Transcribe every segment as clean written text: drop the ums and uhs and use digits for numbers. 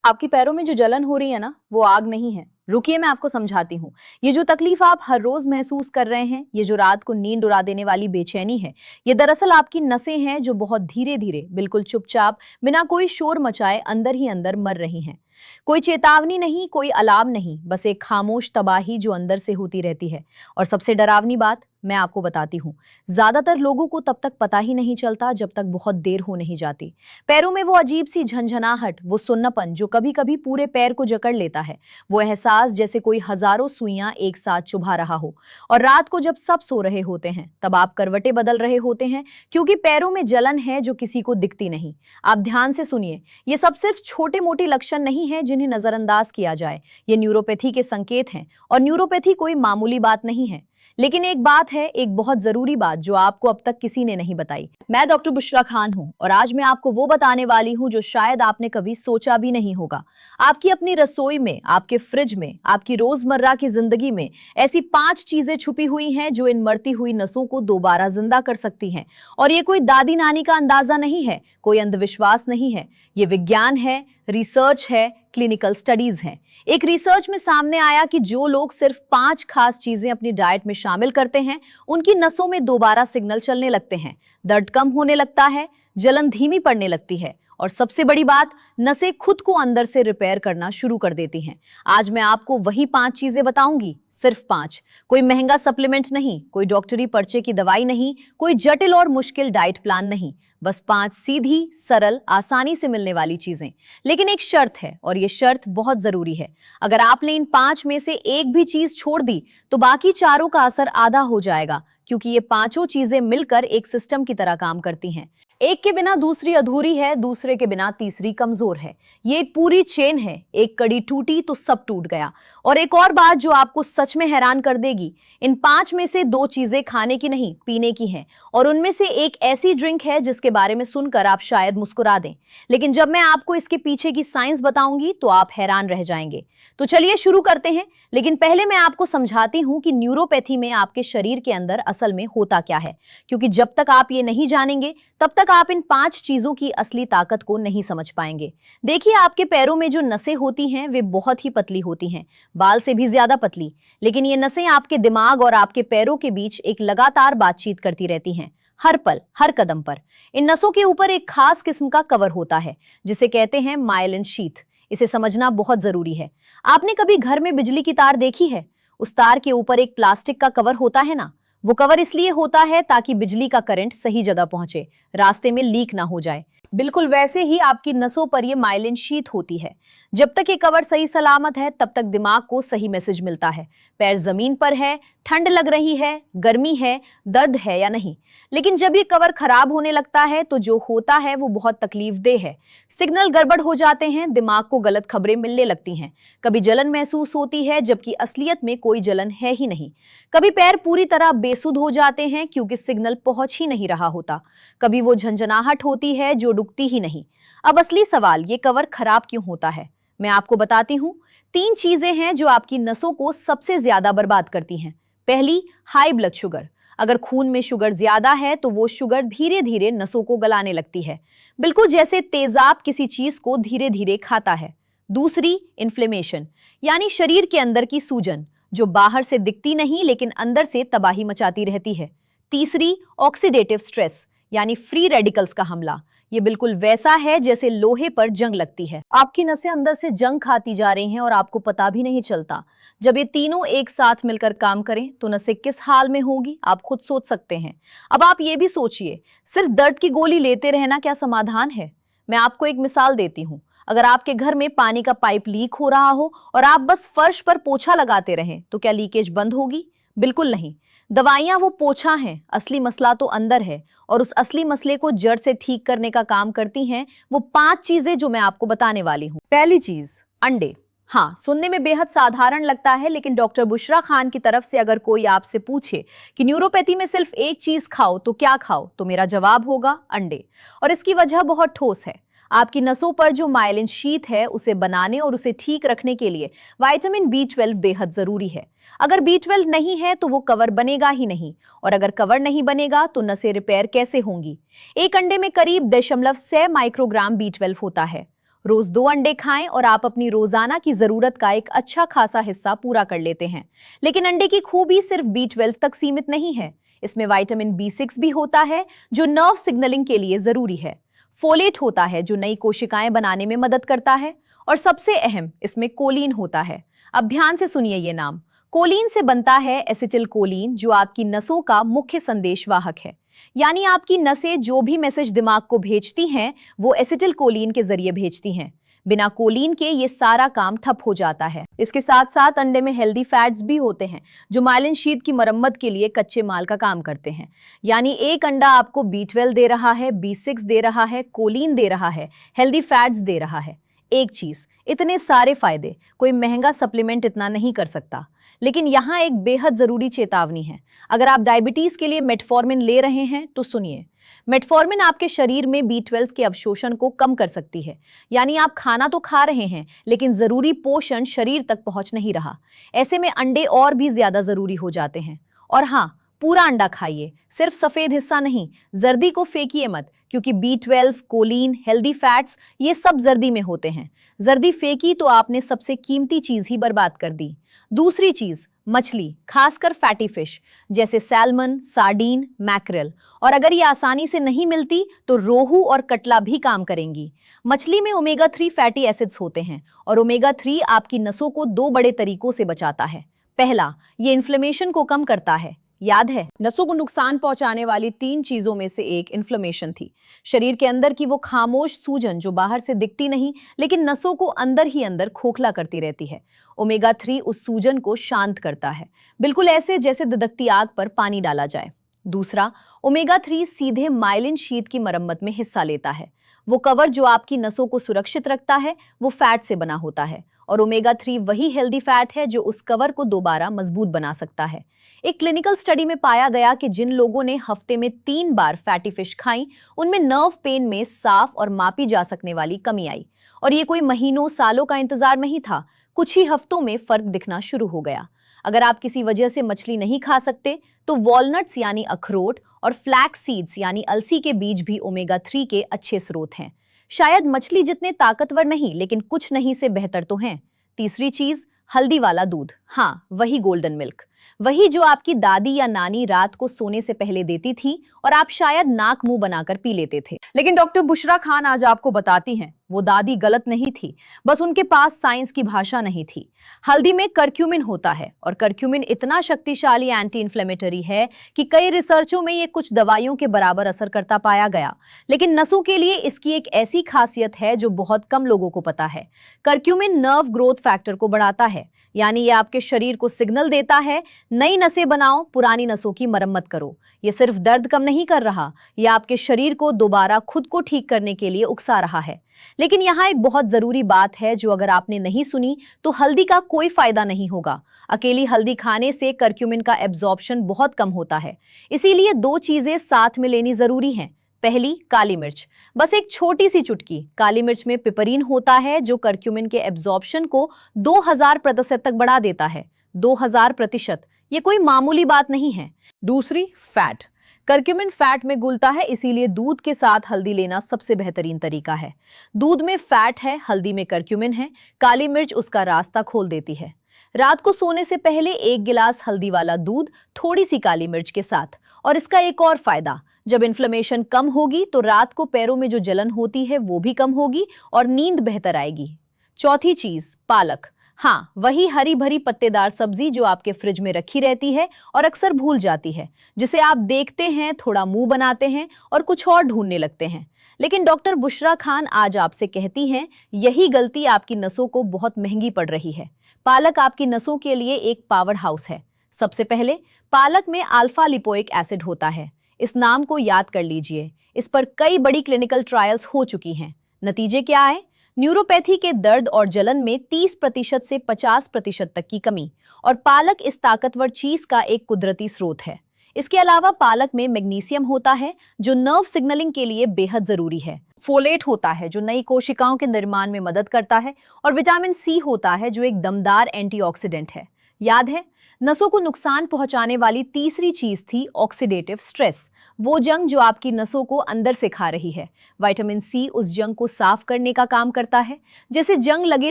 आपके पैरों में जो जलन हो रही है ना, वो आग नहीं है। रुकिए, मैं आपको समझाती हूँ। ये जो तकलीफ आप हर रोज महसूस कर रहे हैं, ये जो रात को नींद उड़ा देने वाली बेचैनी है, ये दरअसल आपकी नसें हैं जो बहुत धीरे धीरे, बिल्कुल चुपचाप, बिना कोई शोर मचाए अंदर ही अंदर मर रही हैं। कोई चेतावनी नहीं, कोई अलार्म नहीं, बस एक खामोश तबाही जो अंदर से होती रहती है। और सबसे डरावनी बात मैं आपको बताती हूँ, ज्यादातर लोगों को तब तक पता ही नहीं चलता जब तक बहुत देर हो नहीं जाती। पैरों में वो अजीब सी झंझनाहट, वो सुन्नपन जो कभी कभी पूरे पैर को जकड़ लेता है, वो एहसास जैसे कोई हजारों सुइयां एक साथ चुभा रहा हो। और रात को जब सब सो रहे होते हैं, तब आप करवटें बदल रहे होते हैं, क्योंकि पैरों में जलन है जो किसी को दिखती नहीं। आप ध्यान से सुनिए, ये सब सिर्फ छोटे मोटे लक्षण नहीं है जिन्हें नजरअंदाज किया जाए। ये न्यूरोपैथी के संकेत हैं, और न्यूरोपैथी कोई मामूली बात नहीं है। लेकिन एक बात है, एक बहुत जरूरी बात जो आपको अब तक किसी ने नहीं बताई। मैं डॉक्टर बुशरा खान हूं, और आज मैं आपको वो बताने वाली हूं जो शायद आपने कभी सोचा भी नहीं होगा। आपकी अपनी रसोई में, आपके फ्रिज में, आपकी रोजमर्रा की जिंदगी में ऐसी 5 चीजें छुपी हुई हैं जो इन मरती हुई नसों को दोबारा जिंदा कर सकती हैं। और ये कोई दादी नानी का अंदाजा नहीं है, कोई अंधविश्वास नहीं है, ये विज्ञान है, रिसर्च है, क्लिनिकल स्टडीज हैं। एक रिसर्च में सामने आया कि जो लोग सिर्फ 5 खास चीजें अपनी डाइट में शामिल करते हैं, उनकी नसों में दोबारा सिग्नल चलने लगते हैं, दर्द कम होने लगता है, जलन धीमी पड़ने लगती है, और सबसे बड़ी बात, नसें खुद को अंदर से रिपेयर करना शुरू कर देती हैं। आज मैं आपको वही 5 चीजें बताऊंगी, सिर्फ 5। कोई महंगा सप्लीमेंट नहीं, कोई डॉक्टरी पर्चे की दवाई नहीं, कोई जटिल और मुश्किल डाइट प्लान नहीं, बस 5 सीधी, सरल, आसानी से मिलने वाली चीजें। लेकिन एक शर्त है, और ये शर्त बहुत जरूरी है। अगर आपने इन 5 में से एक भी चीज छोड़ दी, तो बाकी चारों का असर आधा हो जाएगा, क्योंकि ये पांचों चीजें मिलकर एक सिस्टम की तरह काम करती हैं। एक के बिना दूसरी अधूरी है, दूसरे के बिना तीसरी कमजोर है। ये एक पूरी चेन है, एक कड़ी टूटी तो सब टूट गया। और एक और बात जो आपको सच में हैरान कर देगी, इन 5 में से 2 चीजें खाने की नहीं, पीने की हैं। और उनमें से एक ऐसी ड्रिंक है जिसके बारे में सुनकर आप शायद मुस्कुरा दें, लेकिन जब मैं आपको इसके पीछे की साइंस बताऊंगी तो आप हैरान रह जाएंगे। तो चलिए शुरू करते हैं। लेकिन पहले मैं आपको समझाती हूं कि न्यूरोपैथी में आपके शरीर के अंदर असल में होता क्या है, क्योंकि जब तक आप ये नहीं जानेंगे, तब तक आप इन 5 चीजों की असली ताकत को नहीं समझ पाएंगे। देखिए, आपके पैरों में जो नसें होती हैं, वे बहुत ही पतली होती हैं, बाल से भी ज्यादा पतली। लेकिन ये नसें आपके दिमाग और आपके पैरों के बीच एक लगातार बातचीत करती रहती हैं, हर पल, हर कदम पर। इन नसों के ऊपर एक खास किस्म का कवर होता है, जिसे कहते हैं माइलिन शीथ। इसे समझना बहुत जरूरी है। आपने कभी घर में बिजली की तार देखी है? उस तार के ऊपर एक प्लास्टिक का कवर होता है ना। वो कवर इसलिए होता है ताकि बिजली का करंट सही जगह पहुंचे, रास्ते में लीक ना हो जाए। बिल्कुल वैसे ही आपकी नसों पर ये माइलिन शीथ होती है। जब तक ये कवर सही सलामत है, तब तक दिमाग को सही मैसेज मिलता है। पैर जमीन पर है, ठंड लग रही है, गर्मी है, दर्द है या नहीं। लेकिन जब ये कवर खराब होने लगता है, तो जो होता है वो बहुत तकलीफदेह है। सिग्नल गड़बड़ हो जाते हैं, दिमाग को गलत खबरें मिलने लगती हैं। कभी जलन महसूस होती है, जबकि असलियत में कोई जलन है ही नहीं। कभी पैर पूरी तरह बेसुध हो जाते हैं, क्योंकि सिग्नल पहुंच ही नहीं रहा होता। कभी वो झंझनाहट होती है जो रुकती ही नहीं। अब असली सवाल, ये कवर खराब क्यों होता है? मैं आपको बताती हूँ। 3 चीजें हैं जो आपकी नसों को सबसे ज्यादा बर्बाद करती हैं। पहली, हाई ब्लड शुगर। अगर खून में शुगर ज्यादा है, तो वो शुगर धीरे धीरे नसों को गलाने लगती है, बिल्कुल जैसे तेजाब किसी चीज को धीरे धीरे खाता है। दूसरी, इन्फ्लेमेशन, यानी शरीर के अंदर की सूजन, जो बाहर से दिखती नहीं लेकिन अंदर से तबाही मचाती रहती है। तीसरी, ऑक्सीडेटिव स्ट्रेस, यानी फ्री रेडिकल्स का हमला। ये बिल्कुल वैसा है जैसे लोहे पर जंग लगती है। आपकी नसें अंदर से जंग खाती जा रही हैं और आपको पता भी नहीं चलता। जब ये तीनों एक साथ मिलकर काम करें, तो नसें किस हाल में होंगी, आप खुद सोच सकते हैं। अब आप ये भी सोचिए, सिर्फ दर्द की गोली लेते रहना क्या समाधान है? मैं आपको एक मिसाल देती हूँ। अगर आपके घर में पानी का पाइप लीक हो रहा हो और आप बस फर्श पर पोछा लगाते रहें, तो क्या लीकेज बंद होगी? बिल्कुल नहीं। दवाइयां वो पोछा है, असली मसला तो अंदर है, और उस असली मसले को जड़ से ठीक करने का काम करती हैं वो 5 चीजें जो मैं आपको बताने वाली हूँ। पहली चीज, अंडे। हाँ, सुनने में बेहद साधारण लगता है, लेकिन डॉक्टर बुशरा खान की तरफ से अगर कोई आपसे पूछे कि न्यूरोपैथी में सिर्फ एक चीज खाओ तो क्या खाओ, तो मेरा जवाब होगा अंडे। और इसकी वजह बहुत ठोस है। आपकी नसों पर जो माइलिन शीथ है, उसे बनाने और उसे ठीक रखने के लिए विटामिन B12 बेहद जरूरी है। अगर B12 नहीं है तो वो कवर बनेगा ही नहीं, और अगर कवर नहीं बनेगा तो नसें रिपेयर कैसे होंगी? एक अंडे में करीब 0.6 माइक्रोग्राम B12 होता है। रोज 2 अंडे खाएं और आप अपनी रोजाना की जरूरत का एक अच्छा खासा हिस्सा पूरा कर लेते हैं। लेकिन अंडे की खूबी सिर्फ B12 तक सीमित नहीं है। इसमें विटामिन B6 भी होता है जो नर्व सिग्नलिंग के लिए जरूरी है। फोलेट होता है जो नई कोशिकाएं बनाने में मदद करता है। और सबसे अहम, इसमें कोलिन होता है। अब ध्यान से सुनिए ये नाम। कोलिन से बनता है एसिटिल कोलिन, जो आपकी नसों का मुख्य संदेशवाहक है। यानी आपकी नसें जो भी मैसेज दिमाग को भेजती हैं वो एसिटिल कोलिन के जरिए भेजती हैं। बिना कोलिन के ये सारा काम ठप हो जाता है। इसके साथ साथ अंडे में हेल्दी फैट्स भी होते हैं जो माइलिन शीथ की मरम्मत के लिए कच्चे माल का काम करते हैं। यानी एक अंडा आपको B12 दे रहा है, B6 दे रहा है, कोलिन दे रहा है, हेल्दी फैट्स दे रहा है। एक चीज, इतने सारे फायदे कोई महंगा सप्लीमेंट इतना नहीं कर सकता। लेकिन यहाँ एक बेहद जरूरी चेतावनी है। अगर आप डायबिटीज के लिए मेटफॉर्मिन ले रहे हैं तो सुनिए। मेटफॉर्मिन आपके शरीर में B12 के अवशोषण को कम कर सकती है। यानी आप खाना तो खा रहे हैं लेकिन जरूरी पोषण शरीर तक पहुंच नहीं रहा। ऐसे में अंडे और भी ज्यादा जरूरी हो जाते हैं। और हाँ, पूरा अंडा खाइए, सिर्फ सफेद हिस्सा नहीं। जर्दी को फेंकिए मत, क्योंकि B12, कोलिन, हेल्दी फैट्स ये सब जर्दी में होते हैं। जर्दी फेंकी तो आपने सबसे कीमती चीज ही बर्बाद कर दी। दूसरी चीज, मछली, खासकर फैटी फिश जैसे सैल्मन, सार्डीन, मैक्रेल। और अगर ये आसानी से नहीं मिलती तो रोहू और कटला भी काम करेंगी। मछली में ओमेगा 3 फैटी एसिड्स होते हैं और ओमेगा 3 आपकी नसों को 2 बड़े तरीकों से बचाता है। पहला, ये इन्फ्लेमेशन को कम करता है। याद है, नसों को नुकसान पहुंचाने वाली 3 चीजों में से एक इन्फ्लेमेशन थी। शरीर के अंदर की वो खामोश सूजन जो बाहर से दिखती नहीं लेकिन नसों को अंदर ही अंदर खोखला करती रहती है। ओमेगा 3 उस सूजन को शांत करता है, बिल्कुल ऐसे जैसे धधकती आग पर पानी डाला जाए। दूसरा, ओमेगा 3 सीधे माइलिन शीथ की मरम्मत में हिस्सा लेता है। वो कवर जो आपकी नसों को सुरक्षित रखता है वो फैट से बना होता है। और ओमेगा 3 वही हेल्दी फैट है जो उस कवर को दोबारा मजबूत बना सकता है। एक क्लिनिकल स्टडी में पाया गया कि जिन लोगों ने हफ्ते में 3 बार फैटी फिश खाई, उनमें नर्व पेन में साफ और मापी जा सकने वाली कमी आई। और ये कोई महीनों सालों का इंतजार नहीं था, कुछ ही हफ्तों में फर्क दिखना शुरू हो गया। अगर आप किसी वजह से मछली नहीं खा सकते तो वॉलनट्स यानी अखरोट और फ्लैक्स सीड्स यानी अलसी के बीज भी ओमेगा 3 के अच्छे स्रोत हैं। शायद मछली जितने ताकतवर नहीं लेकिन कुछ नहीं से बेहतर तो हैं। तीसरी चीज, हल्दी वाला दूध। हाँ, वही गोल्डन मिल्क, वही जो आपकी दादी या नानी रात को सोने से पहले देती थी और आप शायद नाक मुंह बनाकर पी लेते थे। लेकिन डॉक्टर बुशरा खान आज आपको बताती हैं वो दादी गलत नहीं थी, बस उनके पास साइंस की भाषा नहीं थी। हल्दी में करक्यूमिन होता है और करक्यूमिन इतना शक्तिशाली एंटी इन्फ्लेमेटरी है कि कई रिसर्चों में ये कुछ दवाइयों के बराबर असर करता पाया गया। लेकिन नसों के लिए इसकी एक ऐसी खासियत है जो बहुत कम लोगों को पता है। करक्यूमिन नर्व ग्रोथ फैक्टर को बढ़ाता है, यानी ये आपके शरीर को सिग्नल देता है, नई नसें बनाओ, पुरानी नसों की मरम्मत करो। ये सिर्फ दर्द कम नहीं कर रहा, ये आपके शरीर को दोबारा खुद को ठीक करने के लिए उकसा रहा है। लेकिन यहाँ एक बहुत जरूरी बात है जो अगर आपने नहीं सुनी तो हल्दी का कोई फायदा नहीं होगा। अकेली हल्दी खाने से करक्यूमिन का एब्जॉर्प्शन बहुत कम होता है, इसीलिए 2 चीजें साथ में लेनी जरूरी हैं। पहली, काली मिर्च। बस एक छोटी सी चुटकी काली मिर्च में पिपरीन होता है जो करक्यूमिन के एब्जॉर्प्शन को 2000% तक बढ़ा देता है। 2000%, ये कोई मामूली बात नहीं है। दूसरी, फैट। करक्यूमिन फैट में घुलता है, इसीलिए दूध के साथ हल्दी लेना सबसे बेहतरीन तरीका है। दूध में फैट है, हल्दी में करक्यूमिन है, काली मिर्च उसका रास्ता खोल देती है। रात को सोने से पहले 1 गिलास हल्दी वाला दूध, थोड़ी सी काली मिर्च के साथ। और इसका एक और फायदा, जब इन्फ्लेमेशन कम होगी तो रात को पैरों में जो जलन होती है वो भी कम होगी और नींद बेहतर आएगी। चौथी चीज, पालक। हाँ, वही हरी भरी पत्तेदार सब्जी जो आपके फ्रिज में रखी रहती है और अक्सर भूल जाती है, जिसे आप देखते हैं, थोड़ा मुंह बनाते हैं और कुछ और ढूंढने लगते हैं। लेकिन डॉक्टर बुशरा खान आज आपसे कहती हैं, यही गलती आपकी नसों को बहुत महंगी पड़ रही है। पालक आपकी नसों के लिए एक पावर हाउस है। सबसे पहले, पालक में अल्फा लिपोइक एसिड होता है। इस नाम को याद कर लीजिए, इस पर कई बड़ी क्लिनिकल ट्रायल्स हो चुकी हैं। नतीजे क्या आए? न्यूरोपैथी के दर्द और जलन में 30% से 50% तक की कमी। और पालक इस ताकतवर चीज का एक कुदरती स्रोत है। इसके अलावा पालक में मैग्नीशियम होता है जो नर्व सिग्नलिंग के लिए बेहद जरूरी है। फोलेट होता है जो नई कोशिकाओं के निर्माण में मदद करता है और विटामिन C होता है जो एक दमदार एंटीऑक्सीडेंट है। याद है, नसों को नुकसान पहुंचाने वाली तीसरी चीज थी ऑक्सीडेटिव स्ट्रेस, वो जंग जो आपकी नसों को अंदर से खा रही है। विटामिन सी उस जंग को साफ करने का काम करता है। जैसे जंग लगे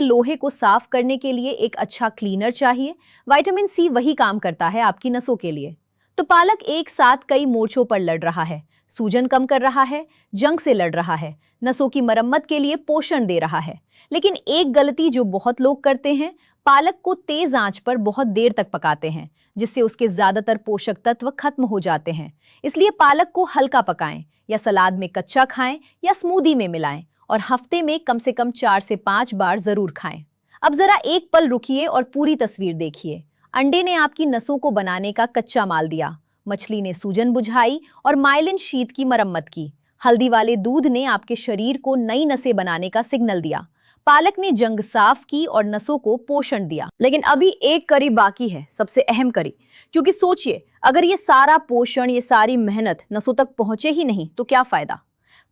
लोहे को साफ करने के लिए एक अच्छा क्लीनर चाहिए, विटामिन सी वही काम करता है आपकी नसों के लिए। तो पालक एक साथ कई मोर्चों पर लड़ रहा है, सूजन कम कर रहा है, जंग से लड़ रहा है, नसों की मरम्मत के लिए पोषण दे रहा है। लेकिन एक गलती जो बहुत लोग करते हैं, पालक को तेज आंच पर बहुत देर तक पकाते हैं, जिससे उसके ज्यादातर पोषक तत्व खत्म हो जाते हैं। इसलिए पालक को हल्का पकाएं, या सलाद में कच्चा खाएं या स्मूदी में मिलाएं, और हफ्ते में कम से कम 4 से 5 बार जरूर खाएं। अब जरा एक पल रुकिए और पूरी तस्वीर देखिए। अंडे ने आपकी नसों को बनाने का कच्चा माल दिया, मछली ने सूजन बुझाई और माइलिन शीथ की मरम्मत की, हल्दी वाले दूध ने आपके शरीर को नई नसें बनाने का सिग्नल दिया, पालक ने जंग साफ की और नसों को पोषण दिया। लेकिन अभी एक कड़ी बाकी है, सबसे अहम कड़ी। क्योंकि सोचिए, अगर ये सारा पोषण, ये सारी मेहनत नसों तक पहुंचे ही नहीं तो क्या फायदा।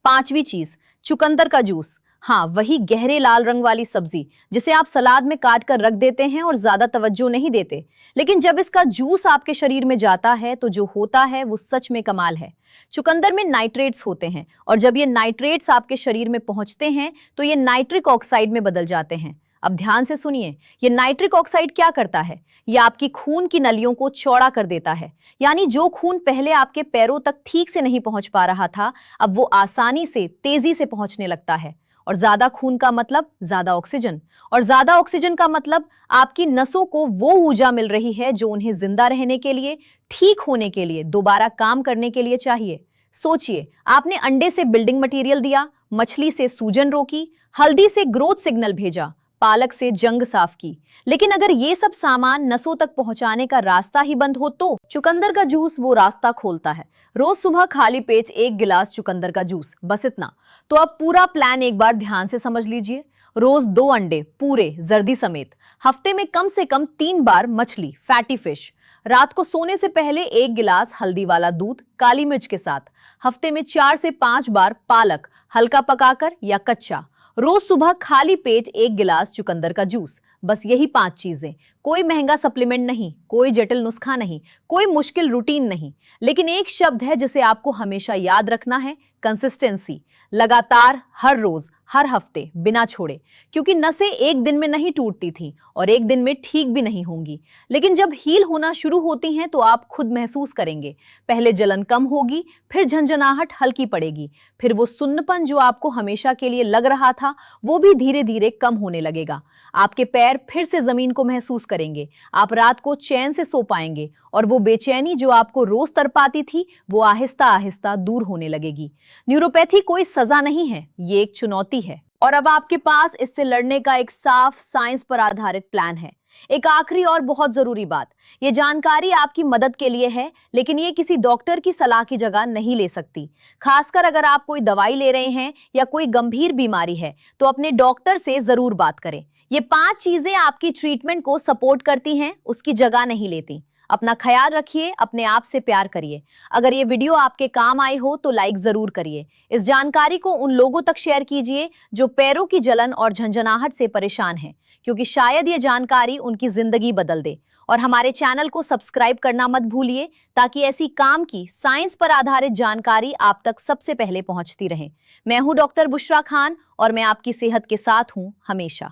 पांचवी चीज, चुकंदर का जूस। हाँ, वही गहरे लाल रंग वाली सब्जी जिसे आप सलाद में काट कर रख देते हैं और ज्यादा तवज्जो नहीं देते, लेकिन जब इसका जूस आपके शरीर में जाता है तो जो होता है वो सच में कमाल है। चुकंदर में नाइट्रेट्स होते हैं, और जब ये नाइट्रेट्स आपके शरीर में पहुंचते हैं तो ये नाइट्रिक ऑक्साइड में बदल जाते हैं। अब ध्यान से सुनिए, ये नाइट्रिक ऑक्साइड क्या करता है? ये आपकी खून की नलियों को चौड़ा कर देता है। यानी जो खून पहले आपके पैरों तक ठीक से नहीं पहुंच पा रहा था, अब वो आसानी से, तेजी से पहुंचने लगता है। और ज्यादा खून का मतलब ज्यादा ऑक्सीजन, और ज्यादा ऑक्सीजन का मतलब आपकी नसों को वो ऊर्जा मिल रही है जो उन्हें जिंदा रहने के लिए, ठीक होने के लिए, दोबारा काम करने के लिए चाहिए। सोचिए, आपने अंडे से बिल्डिंग मटेरियल दिया, मछली से सूजन रोकी, हल्दी से ग्रोथ सिग्नल भेजा, पालक से जंग साफ की। लेकिन अगर ये सब सामान नसों तक पहुंचाने का रास्ता ही बंद हो तो चुकंदर का जूस वो रास्ता खोलता है। रोज सुबह खाली पेट 1 गिलास चुकंदर का जूस, बस इतना। तो अब पूरा प्लान एक बार ध्यान से समझ लीजिए। रोज 2 अंडे पूरे जर्दी समेत, हफ्ते में कम से कम 3 बार मछली, फैटी फिश, रात को सोने से पहले 1 गिलास हल्दी वाला दूध काली मिर्च के साथ, हफ्ते में 4 से 5 बार पालक, हल्का पकाकर या कच्चा, रोज सुबह खाली पेट 1 गिलास चुकंदर का जूस। बस यही 5 चीजें। कोई महंगा सप्लीमेंट नहीं, कोई जटिल नुस्खा नहीं, कोई मुश्किल रूटीन नहीं। लेकिन एक शब्द है जिसे आपको हमेशा याद रखना है, कंसिस्टेंसी। लगातार, हर रोज, हर हफ्ते, बिना छोड़े। क्योंकि नसें एक दिन में नहीं टूटती थी और एक दिन में ठीक भी नहीं होंगी, लेकिन जब हील होना शुरू होती हैं तो आप खुद महसूस करेंगे। पहले जलन कम होगी, फिर झंझनाहट हल्की पड़ेगी, फिर वो सुन्नपन जो आपको हमेशा के लिए लग रहा था वो भी धीरे धीरे कम होने लगेगा। आपके पैर फिर से जमीन को महसूस करेंगे, आप रात को चैन से सो पाएंगे, और वो बेचैनी जो आपको रोज तड़पाती थी वो आहिस्ता आहिस्ता दूर होने लगेगी। न्यूरोपैथी कोई सजा नहीं है, ये एक चुनौती है। और अब आपके पास इससे लड़ने का एक साफ, साइंस पर आधारित प्लान है। एक आखिरी और बहुत जरूरी बात, ये जानकारी आपकी मदद के लिए है, लेकिन ये किसी डॉक्टर की सलाह की जगह नहीं ले सकती। खासकर अगर आप कोई दवाई ले रहे हैं या कोई गंभीर बीमारी है तो अपने डॉक्टर से जरूर बात करें। ये 5 चीजें आपकी ट्रीटमेंट को सपोर्ट करती हैं, उसकी जगह नहीं लेती। अपना ख्याल रखिए, अपने आप से प्यार करिए। अगर ये वीडियो आपके काम आई हो तो लाइक जरूर करिए। इस जानकारी को उन लोगों तक शेयर कीजिए जो पैरों की जलन और झंझनाहट से परेशान हैं, क्योंकि शायद ये जानकारी उनकी जिंदगी बदल दे। और हमारे चैनल को सब्सक्राइब करना मत भूलिए, ताकि ऐसी काम की, साइंस पर आधारित जानकारी आप तक सबसे पहले पहुंचती रहे। मैं हूं डॉक्टर बुशरा खान और मैं आपकी सेहत के साथ हूं हमेशा।